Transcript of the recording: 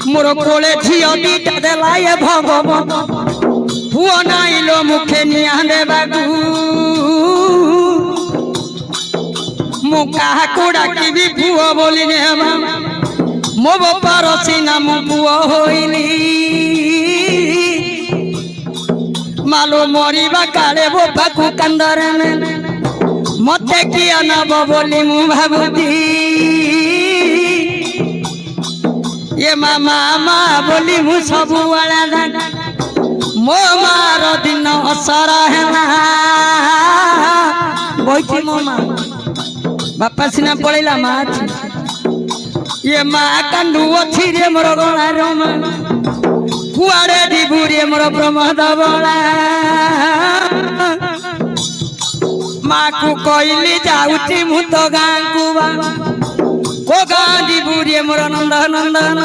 मोर कोले झियो दीटा देलाए भगवान पुओ नाइलो मुखे निया देबाकू मुका कुड़ा की भी पुओ बोली ने मो बपारसी नाम पुओ होइली मालो मरिबा काले बो बाकू कंदरे मते किया नब बोली मु भाबुती ये मामा बोली मु सबु वाला मो मार दिन असरा हैना बोइती मो मां बापा सिना पळैला मा ये मा कांदु अछि रे मोर गळा रमा कुआड़े दिबुरे मोर प्रमोद बळा माँ को कहली जाऊची मु तो गाँ को गाँ दिबुरे मोर नंदन नंदन।